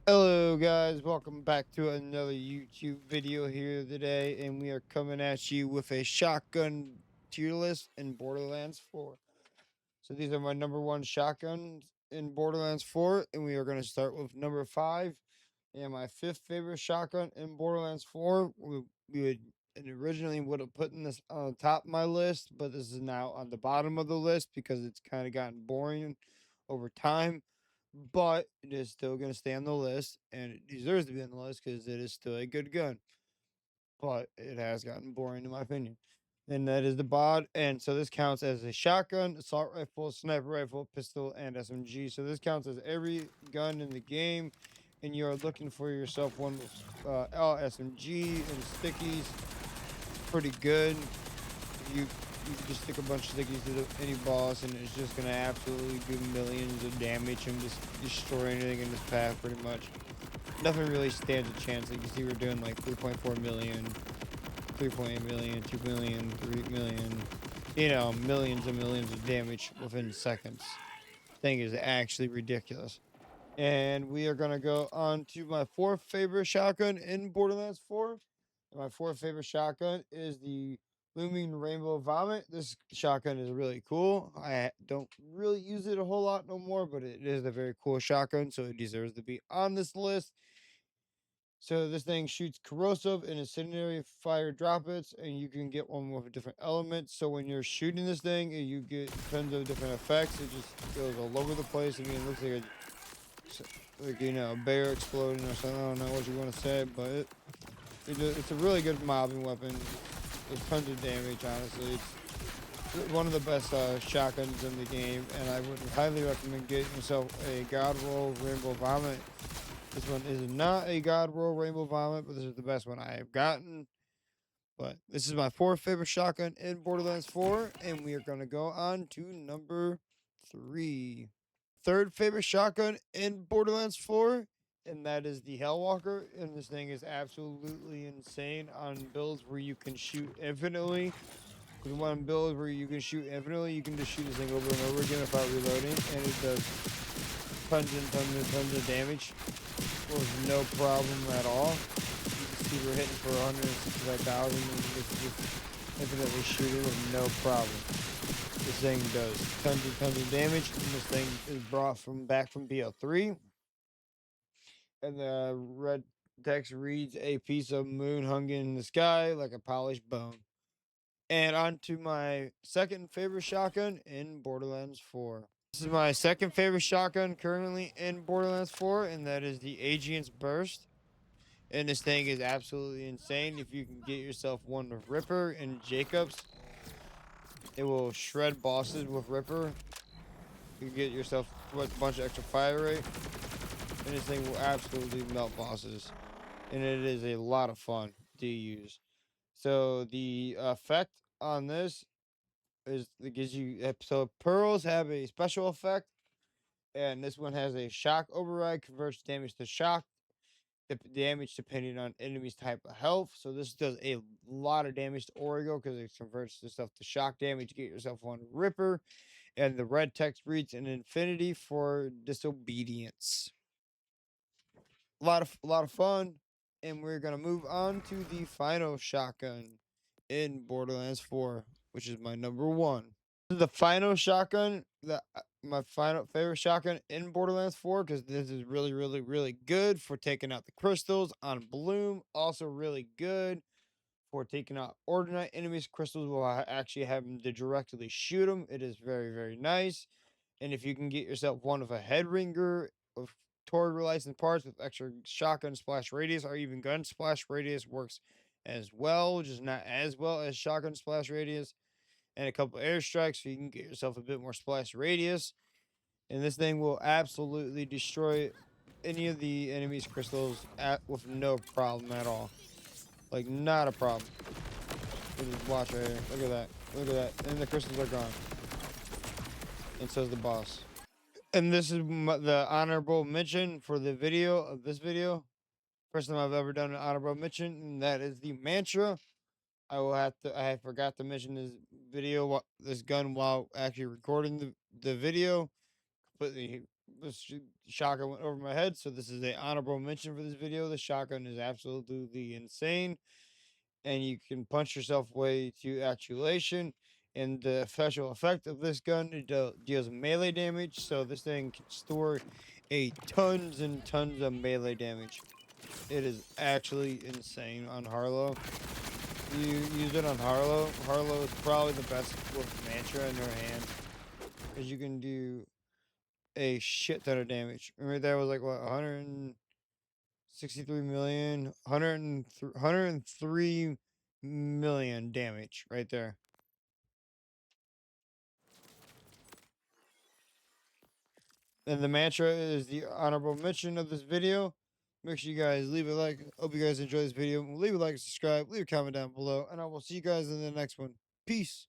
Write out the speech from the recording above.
Hello guys, welcome back to another YouTube video here today, and we are coming at you with a shotgun tier list in Borderlands 4. So these are my number one shotguns in Borderlands 4, and we are going to start with number 5, and my fifth favorite shotgun in Borderlands 4. We would and originally would have put this on the top of my list, but this is now on the bottom of the list because it's kind of gotten boring over time, but it is still going to stay on the list, and it deserves to be on the list because it is still a good gun. But it has gotten boring, in my opinion. And that is the bod. And so this counts as a shotgun, assault rifle, sniper rifle, pistol, and SMG. So this counts as every gun in the game. And you're looking for yourself one with SMG and stickies. It's pretty good. You can just stick a bunch of stickies to any boss, and it's just gonna absolutely do millions of damage and just destroy anything in its path, pretty much. Nothing really stands a chance. Like you see, we're doing like 3.4 million, 3.8 million, 2 million, 3 million, millions and millions of damage within seconds. Thing is actually ridiculous. And we are gonna go on to my fourth favorite shotgun in Borderlands 4. And my fourth favorite shotgun is the Looming Rainbow Vomit. This shotgun is really cool. I don't really use it a whole lot no more, but it is a very cool shotgun, so it deserves to be on this list. So this thing shoots corrosive and incendiary fire droplets, and you can get one with different elements. So when you're shooting this thing, you get tons of different effects. It just goes all over the place. I mean, it looks like a bear exploding or something. I don't know what you want to say, but it's a really good mobbing weapon. There's tons of damage. Honestly, it's one of the best shotguns in the game, and I would highly recommend getting yourself a God Roll Rainbow Vomit. This one is not a God Roll Rainbow Vomit, but this is the best one I have gotten. But this is my fourth favorite shotgun in Borderlands 4, and we are going to go on to number 3. Third favorite shotgun in Borderlands 4, and that is the Hellwalker. And this thing is absolutely insane on builds where you can shoot infinitely. Because one build where you can shoot infinitely, you can just shoot this thing over and over again without reloading, and it does tons and tons and tons of damage with no problem at all. You can see we're hitting for 165,000, and it's just infinitely shooting with no problem. This thing does tons and tons of damage, and this thing is brought from back from BO3. And the red text reads, "A piece of moon hung in the sky like a polished bone." And on to my second favorite shotgun in Borderlands 4. This is my second favorite shotgun currently in Borderlands 4, and that is the Aegean's Burst. And this thing is absolutely insane. If you can get yourself one with Ripper and Jacobs, it will shred bosses with Ripper. You can get yourself a bunch of extra fire rate, and this thing will absolutely melt bosses. And it is a lot of fun to use. So the effect on this is it gives you so pearls have a special effect, and this one has a shock override, converts damage to shock damage depending on enemy's type of health. So this does a lot of damage to Origo because it converts the stuff to shock damage. Get yourself one Ripper, and the red text reads an infinity for disobedience. A lot of fun, and we're gonna move on to the final shotgun in Borderlands 4, which is my number one. This is the final shotgun that my final favorite shotgun in Borderlands 4 because this is really, really, really good for taking out the crystals on Bloom. Also, really good for taking out ordinary enemies. Crystals will actually have them to directly shoot them. It is very, very nice. And if you can get yourself one of a head ringer of Torrid licensed parts with extra shotgun splash radius or even gun splash radius works as well, just not as well as shotgun splash radius, and a couple airstrikes so you can get yourself a bit more splash radius. And this thing will absolutely destroy any of the enemy's crystals with no problem at all. Like, not a problem. Just watch right here. Look at that. Look at that. And the crystals are gone. And so is the boss. And this is the honorable mention for the video of this video. First time I've ever done an honorable mention, and that is the mantra. I forgot to mention this gun while actually recording the video. Completely shotgun went over my head, so this is a honorable mention for this video. The shotgun is absolutely insane, and you can punch yourself away to actuation. And the special effect of this gun, it deals melee damage, so this thing can store a tons and tons of melee damage. It is actually insane on Harlow. You use it on Harlow. Harlow is probably the best with Mantra in their hands, because you can do a shit ton of damage. Remember that was like what 163 million, 103 million damage right there. And the mantra is the honorable mention of this video. Make sure you guys leave a like. Hope you guys enjoy this video. Leave a like, subscribe, leave a comment down below, and I will see you guys in the next one. Peace.